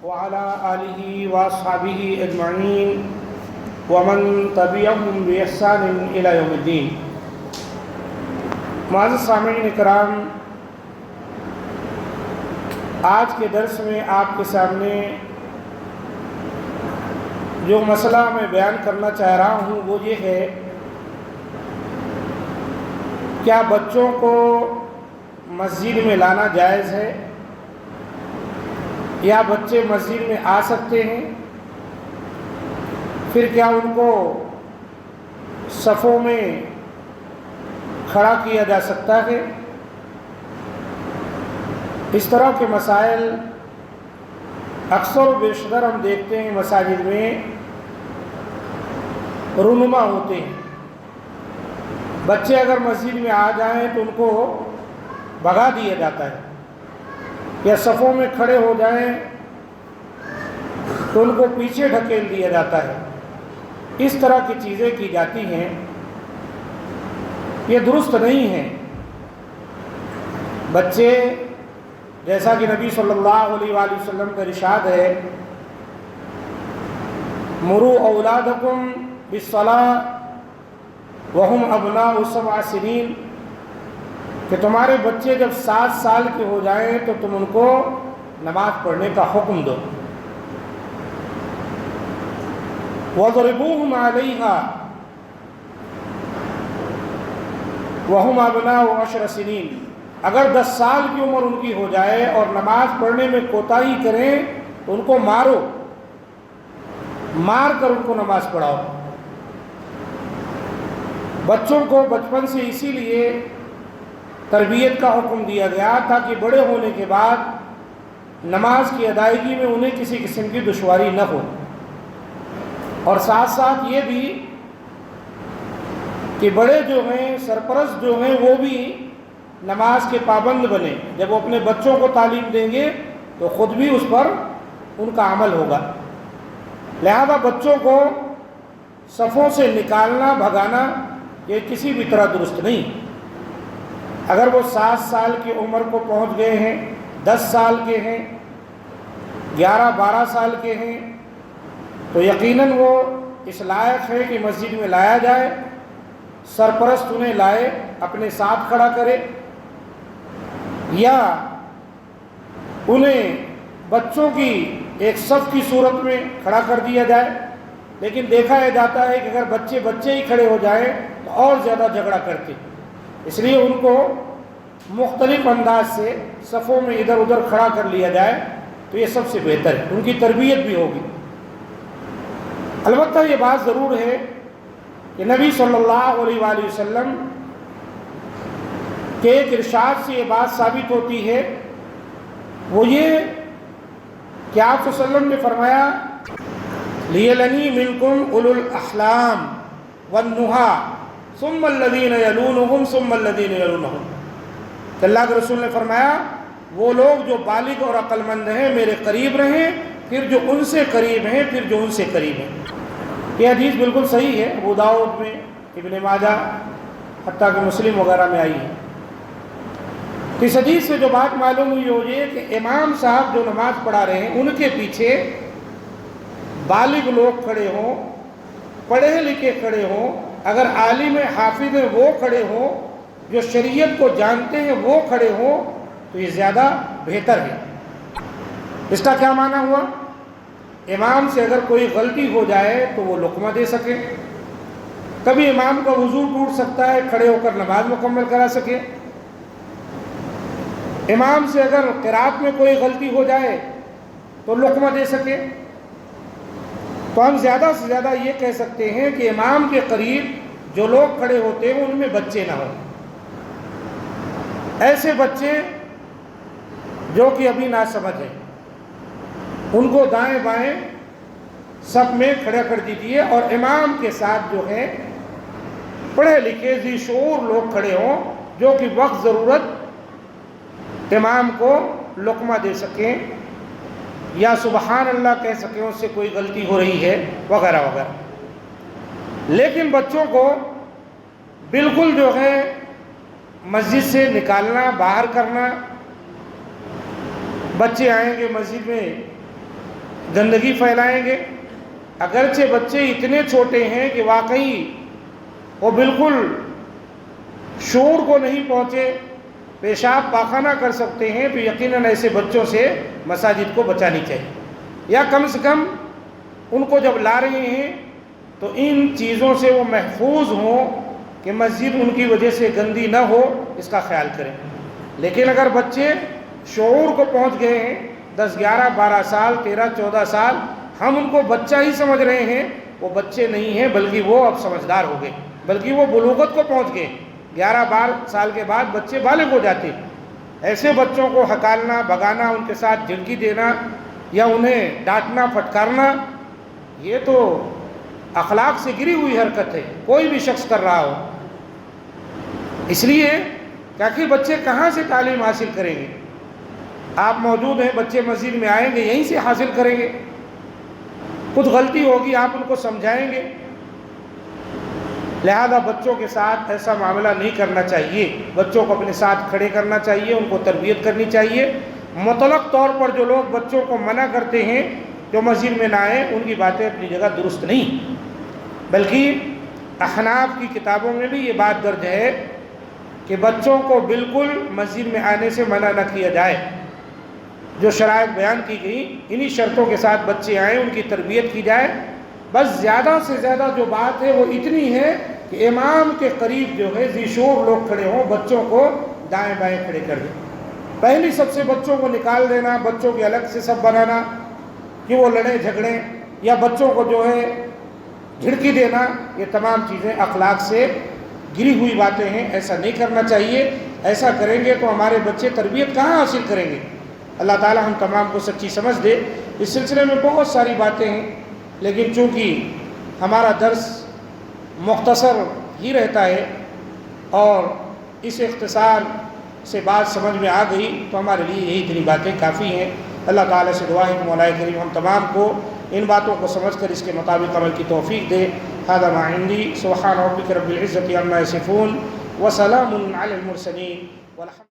وعلى آله وأصحابه أجمعين ومن تبعهم بإحسان إلى يوم الدين۔ معزز سامعین کرام، آج کے درس میں آپ کے سامنے جو مسئلہ میں بیان کرنا چاہ رہا ہوں وہ یہ ہے، کیا بچوں کو مسجد میں لانا جائز ہے یا بچے مسجد میں آ سکتے ہیں؟ پھر کیا ان کو صفوں میں کھڑا کیا جا سکتا ہے؟ اس طرح کے مسائل اکثر و بیشتر ہم دیکھتے ہیں مساجد میں رونما ہوتے ہیں۔ بچے اگر مسجد میں آ جائیں تو ان کو بھگا دیا جاتا ہے، یا صفوں میں کھڑے ہو جائیں تو ان کو پیچھے ڈھکیل دیا جاتا ہے۔ اس طرح کی چیزیں کی جاتی ہیں، یہ درست نہیں ہیں۔ بچے، جیسا کہ نبی صلی اللہ علیہ وآلہ وسلم کا ارشاد ہے، مروا اولادکم بالصلاۃ وہم ابناء 7 سنین، کہ تمہارے بچے جب 7 سال کے ہو جائیں تو تم ان کو نماز پڑھنے کا حکم دو۔ وَضْرِبُوهُمْ عَلَيْهَا وَهُمْ أَبْنَاءُ 10 سنین، اگر 10 سال کی عمر ان کی ہو جائے اور نماز پڑھنے میں کوتاہی کریں تو ان کو مارو، مار کر ان کو نماز پڑھاؤ۔ بچوں کو بچپن سے اسی لیے تربیت کا حکم دیا گیا تاکہ بڑے ہونے کے بعد نماز کی ادائیگی میں انہیں کسی قسم کی دشواری نہ ہو، اور ساتھ ساتھ یہ بھی کہ بڑے جو ہیں، سرپرست جو ہیں، وہ بھی نماز کے پابند بنے۔ جب وہ اپنے بچوں کو تعلیم دیں گے تو خود بھی اس پر ان کا عمل ہوگا۔ لہذا بچوں کو صفوں سے نکالنا، بھگانا، یہ کسی بھی طرح درست نہیں۔ اگر وہ 7 سال کی عمر کو پہنچ گئے ہیں، 10 سال کے ہیں، 11-12 سال کے ہیں، تو یقیناً وہ اس لائق ہے کہ مسجد میں لایا جائے، سرپرست انہیں لائے، اپنے ساتھ کھڑا کرے، یا انہیں بچوں کی ایک صف کی صورت میں کھڑا کر دیا جائے۔ لیکن دیکھا یہ جاتا ہے کہ اگر بچے ہی کھڑے ہو جائیں تو اور زیادہ جھگڑا کرتے، اس لیے ان کو مختلف انداز سے صفوں میں ادھر ادھر کھڑا کر لیا جائے تو یہ سب سے بہتر ہے، ان کی تربیت بھی ہوگی۔ البتہ یہ بات ضرور ہے کہ نبی صلی اللہ علیہ وآلہ وسلم کے ایک ارشاد سے یہ بات ثابت ہوتی ہے، وہ یہ کہ آپ صلی اللہ علیہ وسلم نے فرمایا، لِيَلَنِي مِنْكُمْ أُولُو الْأَحْلَامِ وَالنُّهَى ثُمَّ الَّذِينَ يَلُونَهُمْ ثُمَّ الَّذِينَ يَلُونَهُمْ، کہ اللہ کے رسول نے فرمایا وہ لوگ جو بالغ اور عقل مند ہیں میرے قریب رہیں، پھر جو ان سے قریب ہیں، پھر جو ان سے قریب ہیں۔ یہ حدیث بالکل صحیح ہے، ابو داؤد میں، ابن ماجہ، حتیٰ کہ مسلم وغیرہ میں آئی ہے۔ اس حدیث سے جو بات معلوم ہوئی وہ یہ کہ امام صاحب جو نماز پڑھا رہے ہیں ان کے پیچھے بالغ لوگ کھڑے ہوں، پڑھے لکھے کھڑے ہوں، اگر عالم حافظ ہیں وہ کھڑے ہوں، جو شریعت کو جانتے ہیں وہ کھڑے ہوں، تو یہ زیادہ بہتر ہے۔ اس کا کیا معنی ہوا؟ امام سے اگر کوئی غلطی ہو جائے تو وہ لقمہ دے سکے، کبھی امام کا وضو ٹوٹ سکتا ہے، کھڑے ہو کر نماز مکمل کرا سکے، امام سے اگر قرات میں کوئی غلطی ہو جائے تو لقمہ دے سکے۔ تو ہم زیادہ سے زیادہ یہ کہہ سکتے ہیں کہ امام کے قریب جو لوگ کھڑے ہوتے ہیں ان میں بچے نہ ہوں، ایسے بچے جو کہ ابھی ناسمجھ ہیں، ان کو دائیں بائیں صف میں کھڑا کر دیجیے، اور امام کے ساتھ جو ہے پڑھے لکھے ذی شعور لوگ کھڑے ہوں جو کہ وقت ضرورت امام کو لقمہ دے سکیں یا سبحان اللہ کہہ سکیں اس سے کوئی غلطی ہو رہی ہے وغیرہ وغیرہ۔ لیکن بچوں کو بالکل جو ہے مسجد سے نکالنا، باہر کرنا، بچے آئیں گے مسجد میں گندگی پھیلائیں گے. اگرچہ بچے اتنے چھوٹے ہیں کہ واقعی وہ بالکل شعور کو نہیں پہنچے، پیشاب پاخانہ کر سکتے ہیں، تو یقیناً ایسے بچوں سے مساجد کو بچانی چاہیے، یا کم سے کم ان کو جب لا رہے ہیں تو ان چیزوں سے وہ محفوظ ہوں کہ مسجد ان کی وجہ سے گندی نہ ہو، اس کا خیال کریں. لیکن اگر بچے شعور کو پہنچ گئے ہیں، 10 11 12 سال 13 14 سال، ہم ان کو بچہ ہی سمجھ رہے ہیں، وہ بچے نہیں ہیں بلکہ وہ اب سمجھدار ہو گئے، بلکہ وہ بلوغت کو پہنچ گئے. 11 12 سال کے بعد بچے بالغ ہو جاتے. ایسے بچوں کو ہکالنا، بھگانا، ان کے ساتھ جھڑکی دینا یا انہیں ڈانٹنا پھٹکارنا، یہ تو اخلاق سے گری ہوئی حرکت ہے، کوئی بھی شخص کر رہا ہو. اس لیے کہ بچے کہاں سے تعلیم حاصل کریں گے؟ آپ موجود ہیں، بچے مسجد میں آئیں گے، یہیں سے حاصل کریں گے. کچھ غلطی ہوگی آپ ان کو سمجھائیں گے. لہذا بچوں کے ساتھ ایسا معاملہ نہیں کرنا چاہیے. بچوں کو اپنے ساتھ کھڑے کرنا چاہیے، ان کو تربیت کرنی چاہیے. مطلق طور پر جو لوگ بچوں کو منع کرتے ہیں جو مسجد میں نہ آئیں، ان کی باتیں اپنی جگہ درست نہیں، بلکہ احناف کی کتابوں میں بھی یہ بات درج ہے کہ بچوں کو بالکل مسجد میں آنے سے منع نہ کیا جائے. جو شرائط بیان کی گئی، انہی شرطوں کے ساتھ بچے آئیں، ان کی تربیت کی جائے. بس زیادہ سے زیادہ جو بات ہے وہ اتنی ہے کہ امام کے قریب جو ہے ذی شعور لوگ کھڑے ہوں، بچوں کو دائیں بائیں کھڑے کر دیں. پہلی سب سے بچوں کو نکال دینا، بچوں کے الگ سے سب بنانا کہ وہ لڑیں جھگڑیں، یا بچوں کو جو ہے جھڑکی دینا، یہ تمام چیزیں اخلاق سے گری ہوئی باتیں ہیں. ایسا نہیں کرنا چاہیے. ایسا کریں گے تو ہمارے بچے تربیت کہاں حاصل کریں گے؟ اللہ تعالی ہم تمام کو سچی سمجھ دے. اس سلسلے میں بہت ساری باتیں ہیں، لیکن چونکہ ہمارا درس مختصر ہی رہتا ہے اور اس اختصار سے بات سمجھ میں آ گئی تو ہمارے لیے یہی اتنی باتیں کافی ہیں. اللہ تعالیٰ سے دعا ہے کہ مولا کریم ہم تمام کو ان باتوں کو سمجھ کر اس کے مطابق عمل کی توفیق دے. ھذا ما عندی. سبحان ربک رب العزۃ عما یصفون وسلام علی المرسلین والحمد